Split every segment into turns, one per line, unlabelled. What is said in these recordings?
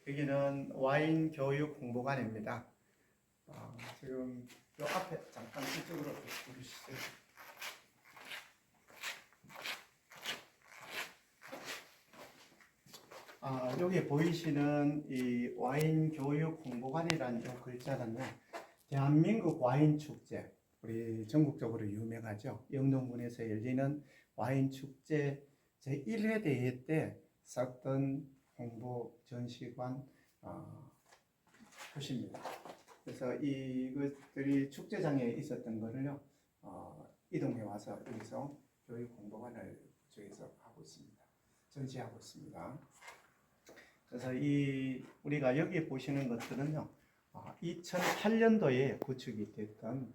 여기는 와인 교육 홍보관입니다. 지금 요 앞에 잠깐 이쪽으로 보시죠. 여기 보이시는 이 와인 교육 홍보관이라는 요 글자는요, 대한민국 와인 축제, 우리 전국적으로 유명하죠. 영동군에서 열리는 와인 축제 제1회 대회 때 썼던 홍보 전시관 표시입니다. 그래서 이것들이 축제장에 있었던 거를요, 이동해 와서 여기서 교육 홍보관을 저기서 하고 있습니다. 전시하고 있습니다. 그래서 우리가 여기 보시는 것들은요, 2008년도에 구축이 됐던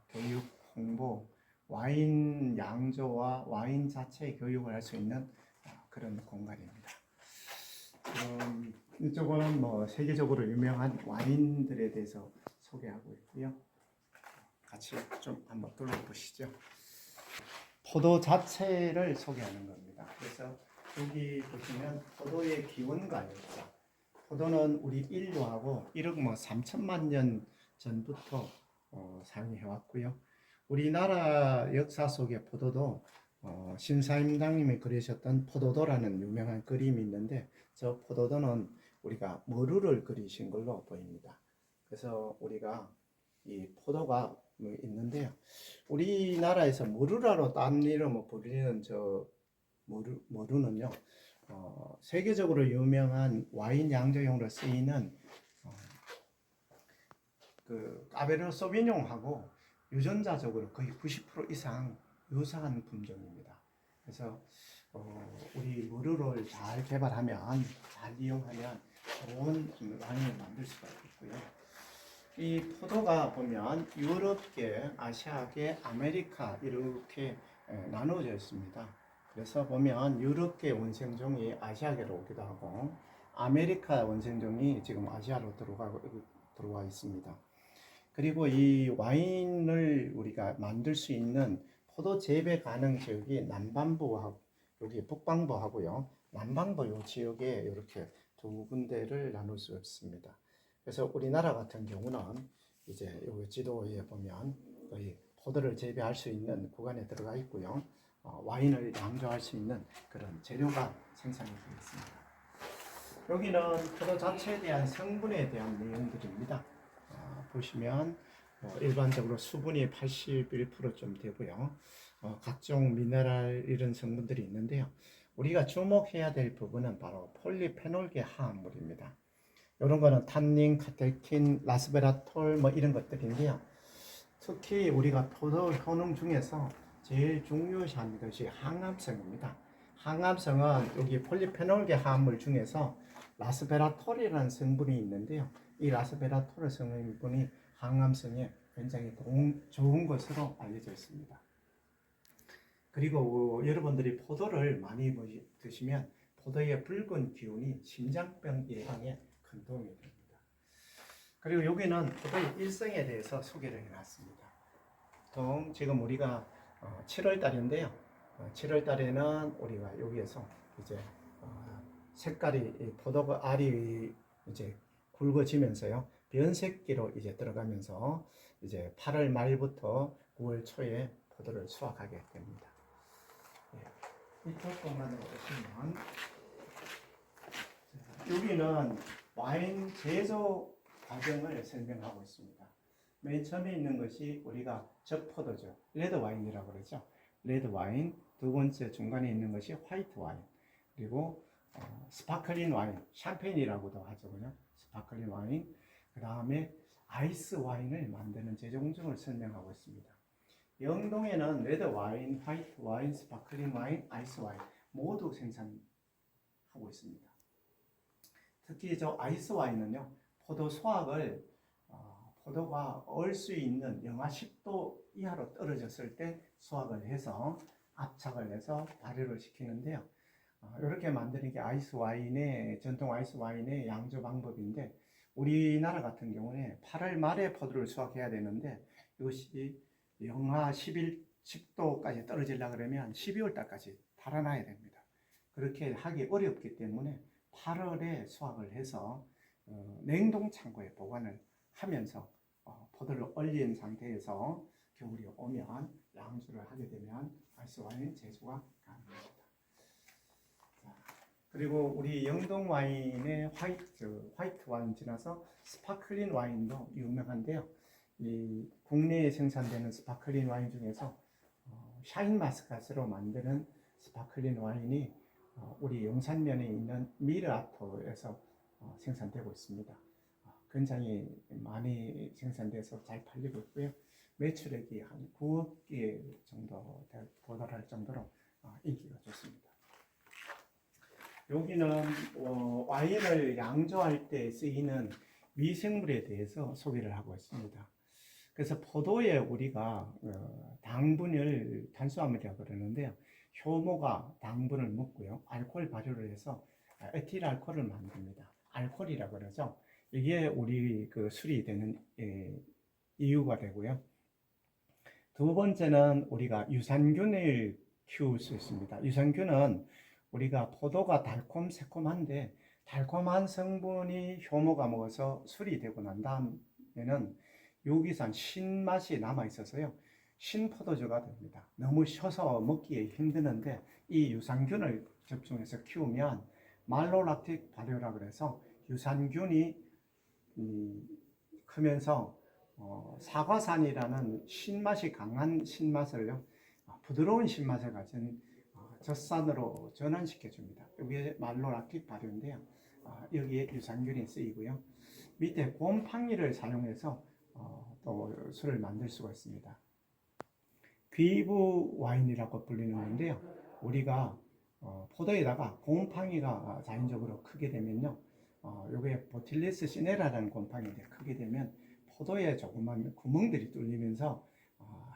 교육 홍보 와인 양조와 와인 자체의 교육을 할 수 있는 그런 공간입니다. 이쪽은 세계적으로 유명한 와인들에 대해서 소개하고 있고요. 같이 좀 한번 둘러보시죠. 포도 자체를 소개하는 겁니다. 그래서 여기 보시면 포도의 기원과 역사. 포도는 우리 인류하고 1억 3천만 년 전부터 사용해 왔고요. 우리나라 역사 속의 포도도 신사임당님이 그리셨던 포도도라는 유명한 그림이 있는데, 저 포도도는 우리가 머루를 그리신 걸로 보입니다. 그래서 우리가 이 포도가 있는데요, 우리나라에서 머루라로 딴 이름으로 불리는 저 머루는요, 세계적으로 유명한 와인 양조용으로 쓰이는 그 까베르 소비뇽하고 유전자적으로 거의 90% 이상 유사한 품종입니다. 그래서 우리 머루를 잘 개발하면, 잘 이용하면 좋은 와인을 만들 수가 있고요. 이 포도가 보면 유럽계, 아시아계, 아메리카 이렇게 나누어져 있습니다. 그래서 보면 유럽계 원생종이 아시아계로 오기도 하고, 아메리카 원생종이 지금 아시아로 들어와 있습니다. 그리고 이 와인을 우리가 만들 수 있는 포도 재배 가능 지역이 남반부하고 여기 북반부하고요. 남반부 요 지역에 이렇게 두 군데를 나눌 수 있습니다. 그래서 우리나라 같은 경우는 이제 요 지도에 보면 거의 포도를 재배할 수 있는 구간에 들어가 있고요. 와인을 양조할 수 있는 그런 재료가 생산이 되어 있습니다. 여기는 포도 자체에 대한 성분에 대한 내용들입니다. 보시면 일반적으로 수분이 81%좀 되고요. 각종 미네랄 이런 성분들이 있는데요. 우리가 주목해야 될 부분은 바로 폴리페놀계 화합물입니다. 이런 거는 탄닌, 카테킨, 라스베라톨 이런 것들인데요. 특히 우리가 포도 효능 중에서 제일 중요시한 것이 항암성입니다. 항암성은 여기 폴리페놀계 화합물 중에서 라스베라톨이라는 성분이 있는데요. 이 라스베라톨 성분이 항암성에 굉장히 좋은 것으로 알려져 있습니다. 그리고 여러분들이 포도를 많이 드시면 포도의 붉은 기운이 심장병 예방에 큰 도움이 됩니다. 그리고 여기는 포도의 일성에 대해서 소개를 해놨습니다. 보통 지금 우리가 7월 달인데요. 7월 달에는 우리가 여기에서 이제 색깔이 포도 알이 이제 굵어지면서요, 변색기로 이제 들어가면서 이제 8월 말부터 9월 초에 포도를 수확하게 됩니다. 이쪽 공간으로 오시면 여기는 와인 제조 과정을 설명하고 있습니다. 맨 처음에 있는 것이 우리가 적포도죠. 레드 와인이라고 그러죠. 레드 와인. 두 번째 중간에 있는 것이 화이트 와인. 그리고 스파클링 와인, 샴페인이라고도 하죠. 그냥 스파클링 와인. 그 다음에 아이스 와인을 만드는 제조 공정을 설명하고 있습니다. 영동에는 레드 와인, 화이트 와인, 스파클링 와인, 아이스 와인 모두 생산하고 있습니다. 특히 저 아이스 와인은요, 포도 수확을 포도가 얼 수 있는 영하 10도 이하로 떨어졌을 때 수확을 해서 압착을 해서 발효를 시키는데요. 이렇게 만드는 게 아이스 와인의 전통 아이스 와인의 양조 방법인데, 우리나라 같은 경우에 8월 말에 포도를 수확해야 되는데 이것이 영하 10도까지 떨어지려고 그러면 12월 달까지 달아나야 됩니다. 그렇게 하기 어렵기 때문에 8월에 수확을 해서 냉동 창고에 보관을 하면서 포도를 얼린 상태에서 겨울이 오면 양주를 하게 되면 아이스 와인 제조가 가능합니다. 자, 그리고 우리 영동 와인의 화이트 와인 지나서 스파클링 와인도 유명한데요. 이 국내에 생산되는 스파클링 와인 중에서 샤인 마스카스로 만드는 스파클링 와인이 우리 용산면에 있는 미르아토에서 생산되고 있습니다. 굉장히 많이 생산돼서 잘 팔리고 있고요. 매출액이 한 9억 개 정도 도달할 정도로 인기가 좋습니다. 여기는 와인을 양조할 때 쓰이는 미생물에 대해서 소개를 하고 있습니다. 그래서 포도에 우리가 당분을 탄수화물이라고 그러는데요. 효모가 당분을 먹고요. 알코올 발효를 해서 에틸 알코올을 만듭니다. 알코올이라고 그러죠. 이게 우리 술이 되는 이유가 되고요. 두 번째는 우리가 유산균을 키울 수 있습니다. 유산균은 우리가 포도가 달콤 새콤한데 달콤한 성분이 효모가 먹어서 술이 되고 난 다음에는 유기산 신맛이 남아 있어서요. 신포도주가 됩니다. 너무 셔서 먹기에 힘드는데 이 유산균을 접종해서 키우면 말로락틱 발효라 그래서 유산균이 크면서 사과산이라는 신맛이 강한 신맛을요, 부드러운 신맛을 가진 젖산으로 전환시켜 줍니다. 이게 말로락틱 발효인데요. 여기에 유산균이 쓰이고요. 밑에 곰팡이를 사용해서 또 술을 만들 수가 있습니다. 귀부 와인이라고 불리는 건데요. 우리가 포도에다가 곰팡이가 자연적으로 크게 되면요, 요게 보틸리스 시네라라는 곰팡이인데 크게 되면 포도에 조그만 구멍들이 뚫리면서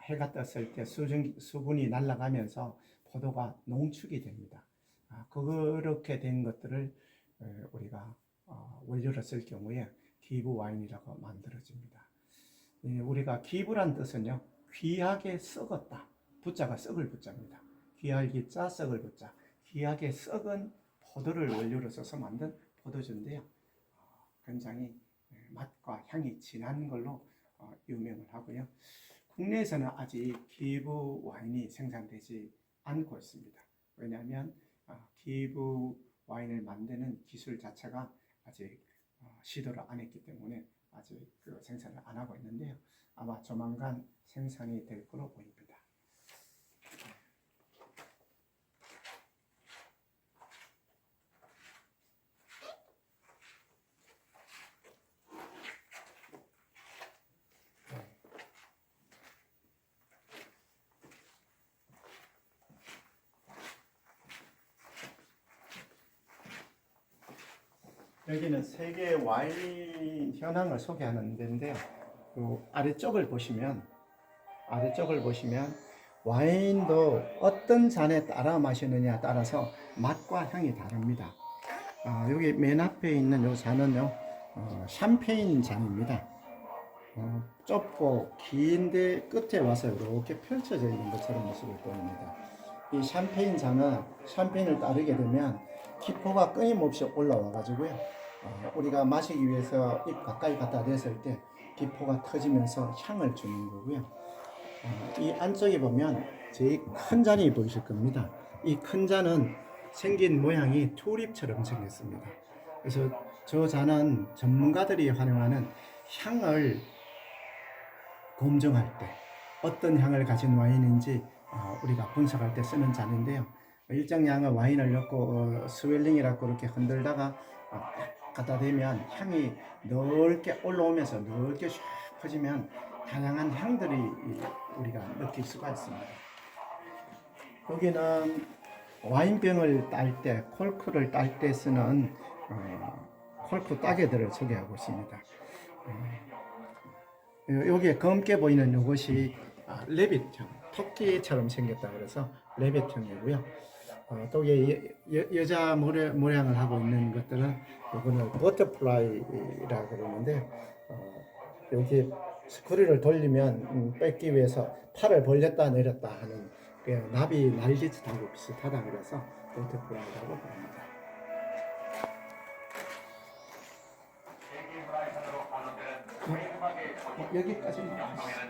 해가 떴을 때 수분이 날아가면서 포도가 농축이 됩니다. 그렇게 된 것들을 우리가 원료로 쓸 경우에 기부 와인이라고 만들어집니다. 우리가 기부란 뜻은요, 귀하게 썩었다. 부자가 썩을 부자입니다. 귀하게 짜 썩을 부자. 귀하게 썩은 포도를 원료로 써서 만든 포도주인데요. 굉장히 맛과 향이 진한 걸로 유명을 하고요. 국내에서는 아직 기부 와인이 생산되지 않고 있습니다. 왜냐하면 기부 와인을 만드는 기술 자체가 아직 시도를 안 했기 때문에 아직 생산을 안 하고 있는데요. 아마 조만간 생산이 될 거로 보입니다. 여기는 세계 와인 현황을 소개하는 데인데요. 아래쪽을 보시면 와인도 어떤 잔에 따라 마시느냐에 따라서 맛과 향이 다릅니다. 여기 맨 앞에 있는 이 잔은요, 샴페인 잔입니다. 좁고 긴데 끝에 와서 이렇게 펼쳐져 있는 것처럼 모습을 보입니다. 이 샴페인 잔은 샴페인을 따르게 되면 기포가 끊임없이 올라와 가지고요, 우리가 마시기 위해서 입 가까이 갖다 댔을 때 기포가 터지면서 향을 주는 거고요. 이 안쪽에 보면 제일 큰 잔이 보이실 겁니다. 이 큰 잔은 생긴 모양이 튤립처럼 생겼습니다. 그래서 저 잔은 전문가들이 활용하는 향을 검증할 때 어떤 향을 가진 와인인지 우리가 분석할 때 쓰는 잔인데요. 일정량의 와인을 넣고 스웰링이라고 이렇게 흔들다가 갖다 대면 향이 넓게 올라오면서 넓게 샥 퍼지면 다양한 향들이 우리가 느낄 수가 있습니다. 여기는 와인병을 딸 때, 콜크를 딸 때 쓰는 콜크 따개들을 소개하고 있습니다. 여기에 검게 보이는 이것이 레빗형, 토끼처럼 생겼다 그래서 레빗형이고요. 또 여자 모양을 하고 있는 것들은 이거는 버터플라이라고 그러는데, 여기 스크류를 돌리면 뺏기 위해서 팔을 벌렸다 내렸다 하는 나비 날개짓하고 비슷하다 그래서 버터플라이라고 합니다. 여기까지만.